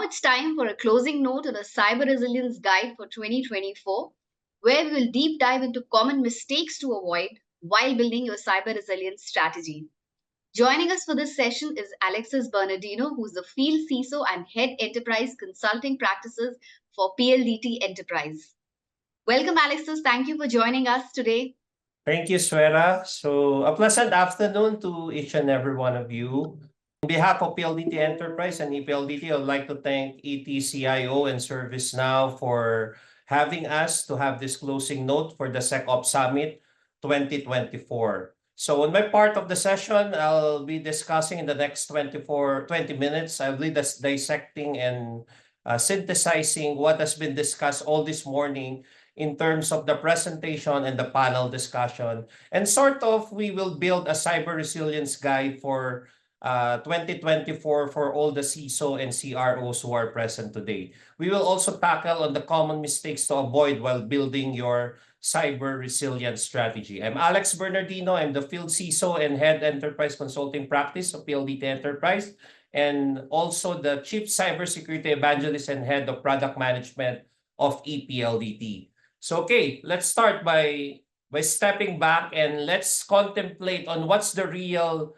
it's time for a closing note on the Cyber Resilience Guide for 2024, where we will deep dive into common mistakes to avoid while building your cyber resilience strategy. Joining us for this session is Alexis Bernardino, who's the Field CISO and Head Enterprise Consulting Practices for PLDT Enterprise. Welcome, Alexis. Thank you for joining us today. Thank you, Swera. So a pleasant afternoon to each and every one of you. On behalf of PLDT Enterprise and ePLDT, I'd like to thank ETCIO and ServiceNow for having us to have this closing note for the SecOps Summit 2024. So on my part of the session, I'll be discussing in the next 20 minutes. I'll be dissecting and synthesizing what has been discussed all this morning in terms of the presentation and the panel discussion. And sort of, we will build a cyber resilience guide for 2024 for all the CISO and CROs who are present today. We will also tackle on the common mistakes to avoid while building your cyber resilience strategy. I'm Alex Bernardino. I'm the Field CISO and Head Enterprise Consulting Practice of PLDT Enterprise, and also the Chief Cybersecurity Evangelist and Head of Product Management of ePLDT. So, okay, let's start by stepping back and let's contemplate on what's the real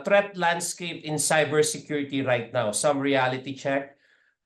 threat landscape in cybersecurity right now. Some reality check.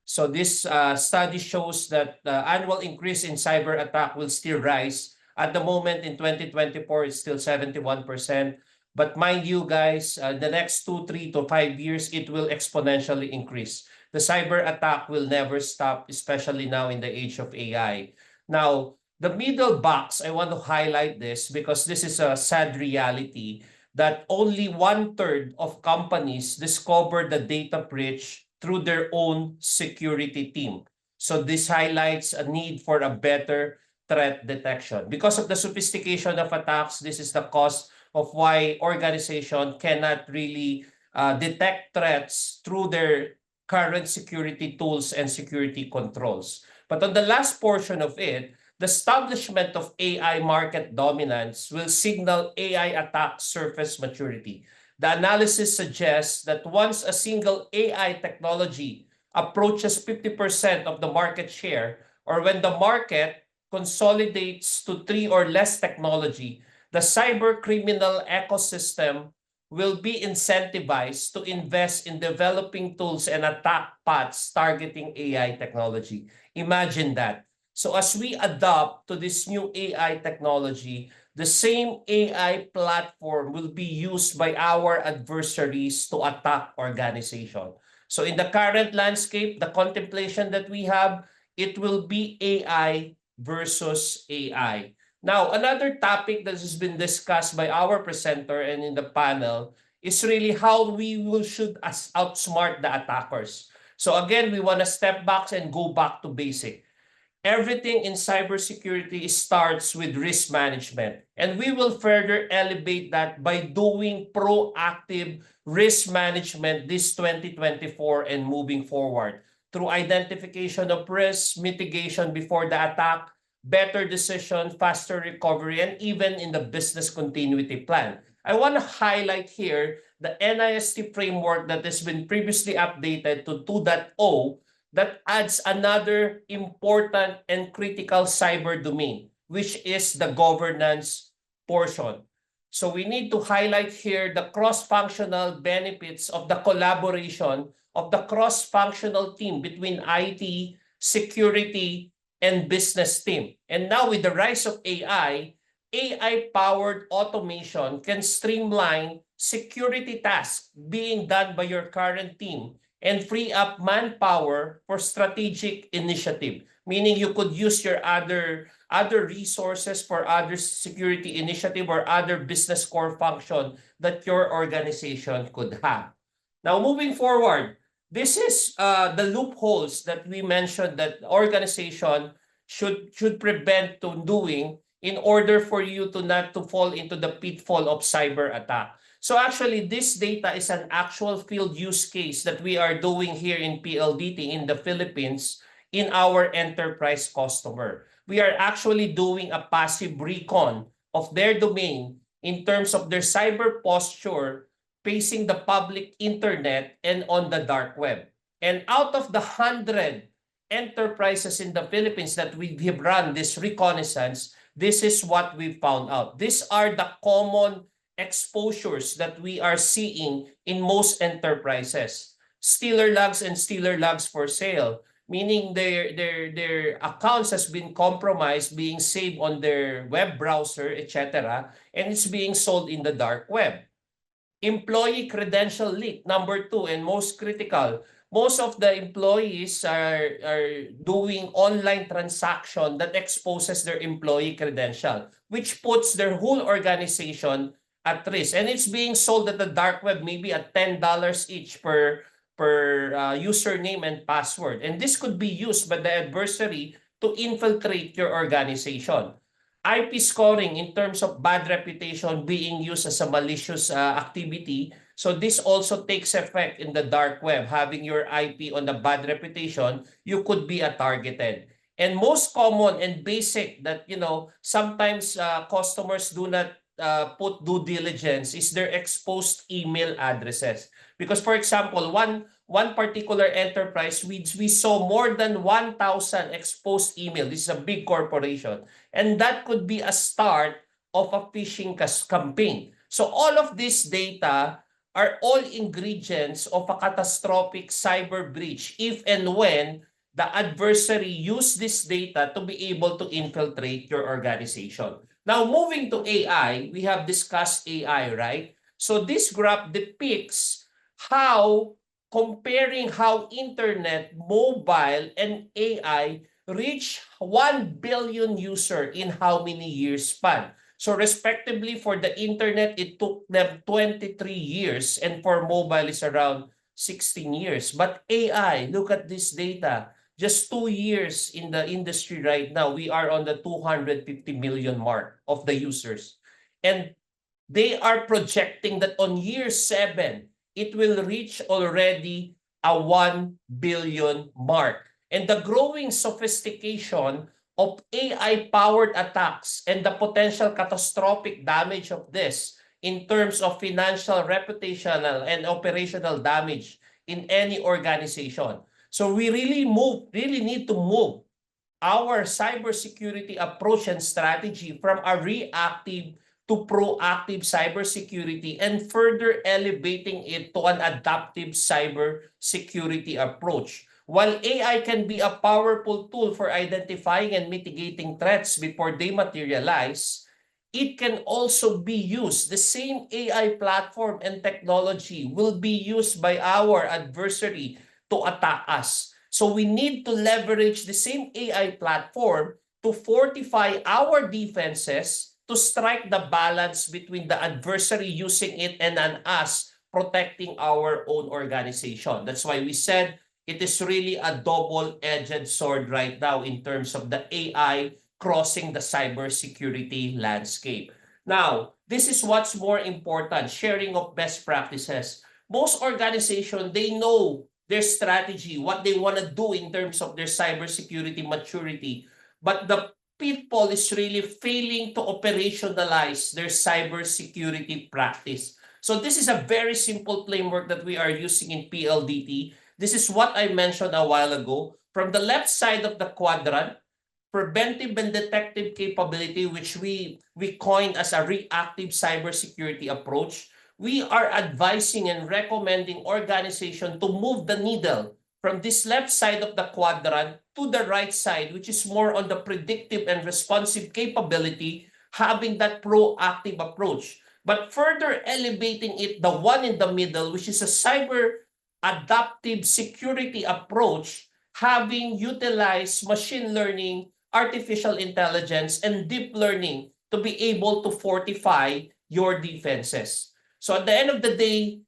So this study shows that the annual increase in cyber attack will still rise. At the moment in 2024, it's still 71%. But mind you guys, the next 2, 3 to 5 years, it will exponentially increase. The cyber attack will never stop, especially now in the age of AI. Now, the middle box, I want to highlight this because this is a sad reality that only 1/3 of companies discover the data breach through their own security team. So this highlights a need for a better threat detection. Because of the sophistication of attacks, this is the cause of why organizations cannot really detect threats through their current security tools and security controls. But on the last portion of it, the establishment of AI market dominance will signal AI attack surface maturity. The analysis suggests that once a single AI technology approaches 50% of the market share, or when the market consolidates to 3 or less technology, the cyber criminal ecosystem will be incentivized to invest in developing tools and attack paths targeting AI technology. Imagine that. So as we adopt to this new AI technology, the same AI platform will be used by our adversaries to attack organization. So in the current landscape, the contemplation that we have, it will be AI versus AI. Now, another topic that has been discussed by our presenter and in the panel is really how we should outsmart the attackers. So again, we want to step back and go back to basic. Everything in cybersecurity starts with risk management. And we will further elevate that by doing proactive risk management this 2024 and moving forward through identification of risks, mitigation before the attack, better decision, faster recovery, and even in the business continuity plan. I want to highlight here the NIST framework that has been previously updated to 2.0 that adds another important and critical cyber domain, which is the governance portion. So we need to highlight here the cross-functional benefits of the collaboration of the cross-functional team between IT, security, and business team. And now with the rise of AI, AI-powered automation can streamline security tasks being done by your current team and free up manpower for strategic initiative, meaning you could use your other resources for other security initiative or other business core function that your organization could have. Now, moving forward, this is the loopholes that we mentioned that organization should prevent to doing in order for you to not to fall into the pitfall of cyber attack. So actually, this data is an actual field use case that we are doing here in PLDT in the Philippines in our enterprise customer. We are actually doing a passive recon of their domain in terms of their cyber posture facing the public internet and on the dark web. And out of the 100 enterprises in the Philippines that we have run this reconnaissance, this is what we found out. These are the common exposures that we are seeing in most enterprises. Stealer logs and stealer logs for sale, meaning their accounts has been compromised, being saved on their web browser, etc., and it's being sold in the dark web. Employee credential leak, number 2, and most critical. Most of the employees are doing online transaction that exposes their employee credential, which puts their whole organization at risk. And it's being sold at the dark web, maybe at $10 each per username and password. And this could be used by the adversary to infiltrate your organization. IP scoring in terms of bad reputation being used as a malicious activity. So this also takes effect in the dark web. Having your IP on a bad reputation, you could be targeted. And most common and basic that, sometimes customers do not put due diligence is their exposed email addresses. Because for example, one particular enterprise, we saw more than 1,000 exposed email. This is a big corporation. And that could be a start of a phishing campaign. So all of this data are all ingredients of a catastrophic cyber breach if and when the adversary use this data to be able to infiltrate your organization. Now, moving to AI, we have discussed AI, right? So this graph depicts how comparing how internet, mobile, and AI reach 1 billion user in how many years span. So respectively for the internet, it took them 23 years and for mobile is around 16 years. But AI, look at this data. Just 2 years in the industry right now, we are on the 250 million mark of the users. And they are projecting that on year 7, it will reach already a 1 billion mark. And the growing sophistication of AI-powered attacks and the potential catastrophic damage of this in terms of financial, reputational, and operational damage in any organization. So we really need to move our cybersecurity approach and strategy from a reactive to proactive cybersecurity and further elevating it to an adaptive cybersecurity approach. While AI can be a powerful tool for identifying and mitigating threats before they materialize, it can also be used. The same AI platform and technology will be used by our adversary to attack us. So we need to leverage the same AI platform to fortify our defenses to strike the balance between the adversary using it and us protecting our own organization. That's why we said it is really a double-edged sword right now in terms of the AI crossing the cybersecurity landscape. Now, this is what's more important, sharing of best practices. Most organizations, they know their strategy, what they want to do in terms of their cybersecurity maturity. But the pitfall is really failing to operationalize their cybersecurity practice. So this is a very simple framework that we are using in PLDT. This is what I mentioned a while ago. From the left side of the quadrant, preventive and detective capability, which we coined as a reactive cybersecurity approach. We are advising and recommending organizations to move the needle from this left side of the quadrant to the right side, which is more on the predictive and responsive capability, having that proactive approach. But further elevating it, the one in the middle, which is a cyber adaptive security approach, having utilized machine learning, artificial intelligence, and deep learning to be able to fortify your defenses. So at the end of the day,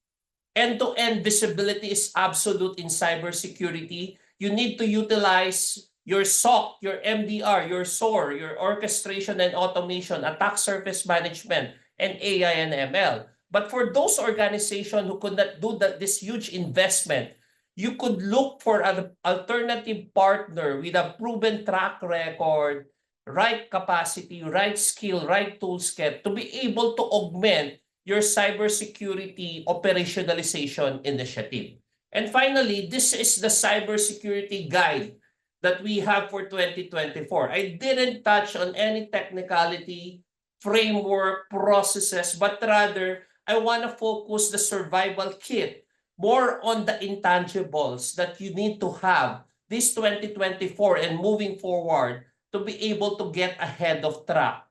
end-to-end visibility is absolute in cybersecurity. You need to utilize your SOC, your MDR, your SOAR, your orchestration and automation, attack surface management, and AI and ML. But for those organizations who could not do this huge investment, you could look for an alternative partner with a proven track record, right capacity, right skill, right toolset to be able to augment your cybersecurity operationalization initiative. And finally, this is the cybersecurity guide that we have for 2024. I didn't touch on any technicality, framework, processes, but rather I want to focus the survival kit more on the intangibles that you need to have this 2024 and moving forward to be able to get ahead of track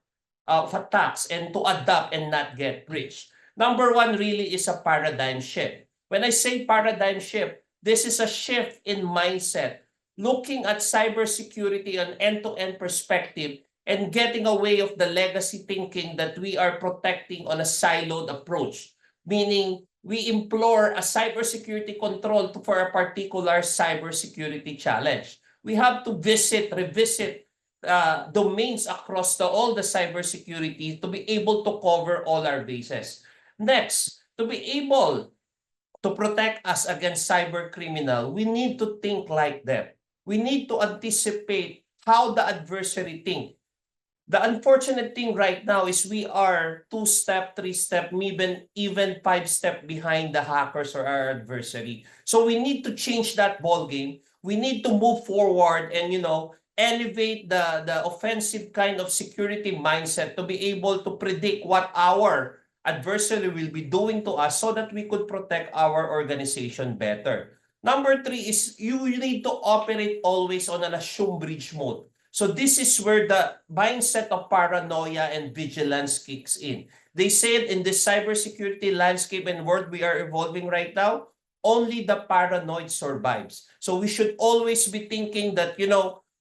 of attacks and to adapt and not get breached. Number one really is a paradigm shift. When I say paradigm shift, this is a shift in mindset, looking at cybersecurity on end-to-end perspective and getting away of the legacy thinking that we are protecting on a siloed approach, meaning we implore a cybersecurity control for a particular cybersecurity challenge. We have to revisit domains across all the cybersecurity to be able to cover all our bases. Next, to be able to protect us against cyber criminal, we need to think like them. We need to anticipate how the adversary think. The unfortunate thing right now is we are 2-step, 3-step, even 5-step behind the hackers or our adversary. So we need to change that ball game. We need to move forward and elevate the offensive kind of security mindset to be able to predict what our adversary will be doing to us so that we could protect our organization better. Number 3 is you need to operate always on an assume breach mode. So this is where the mindset of paranoia and vigilance kicks in. They said in this cybersecurity landscape and world we are evolving right now, only the paranoid survives. So we should always be thinking that,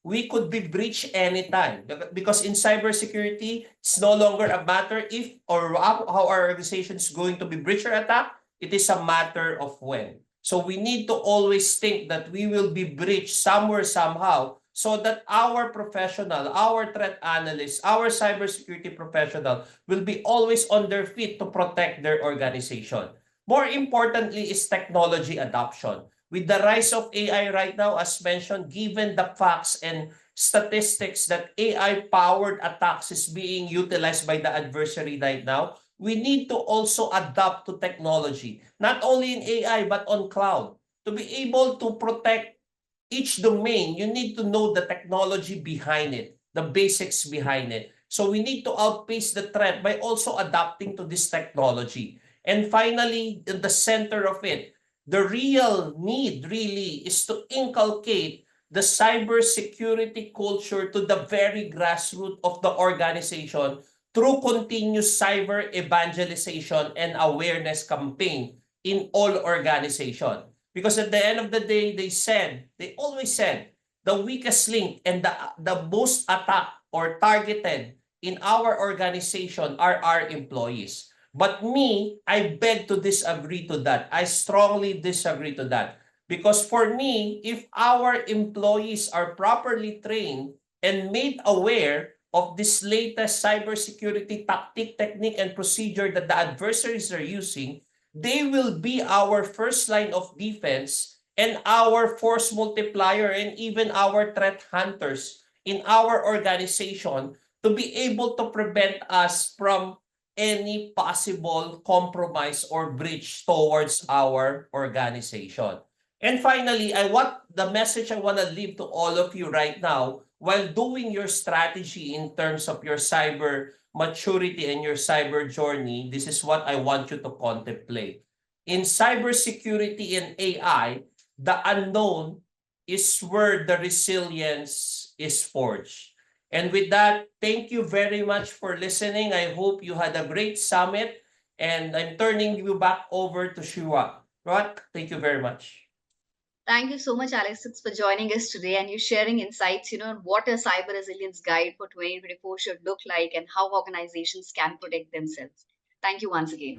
we could be breached anytime. Because in cybersecurity, it's no longer a matter if or how our organization is going to be breached or attacked. It is a matter of when. So we need to always think that we will be breached somewhere, somehow, so that our professional, our threat analyst, our cybersecurity professional will be always on their feet to protect their organization. More importantly is technology adoption. With the rise of AI right now, as mentioned, given the facts and statistics that AI-powered attacks is being utilized by the adversary right now, we need to also adapt to technology, not only in AI but on cloud. To be able to protect each domain, you need to know the technology behind it, the basics behind it. So we need to outpace the threat by also adapting to this technology. And finally, in the center of it, the real need really is to inculcate the cybersecurity culture to the very grassroots of the organization through continuous cyber evangelization and awareness campaign in all organizations. Because at the end of the day, they always said, the weakest link and the most attacked or targeted in our organization are our employees. But me, I beg to disagree to that. I strongly disagree to that. Because for me, if our employees are properly trained and made aware of this latest cybersecurity tactic, technique, and procedure that the adversaries are using, they will be our first line of defense and our force multiplier and even our threat hunters in our organization to be able to prevent us from any possible compromise or breach towards our organization. And finally, the message I want to leave to all of you right now while doing your strategy in terms of your cyber maturity and your cyber journey, this is what I want you to contemplate. In cybersecurity and AI, the unknown is where the resilience is forged. And with that, thank you very much for listening. I hope you had a great summit, and I'm turning you back over to Shua. Right? Thank you very much. Thank you so much, Alexis, for joining us today and you sharing insights, on what a cyber resilience guide for 2024 should look like and how organizations can protect themselves. Thank you once again.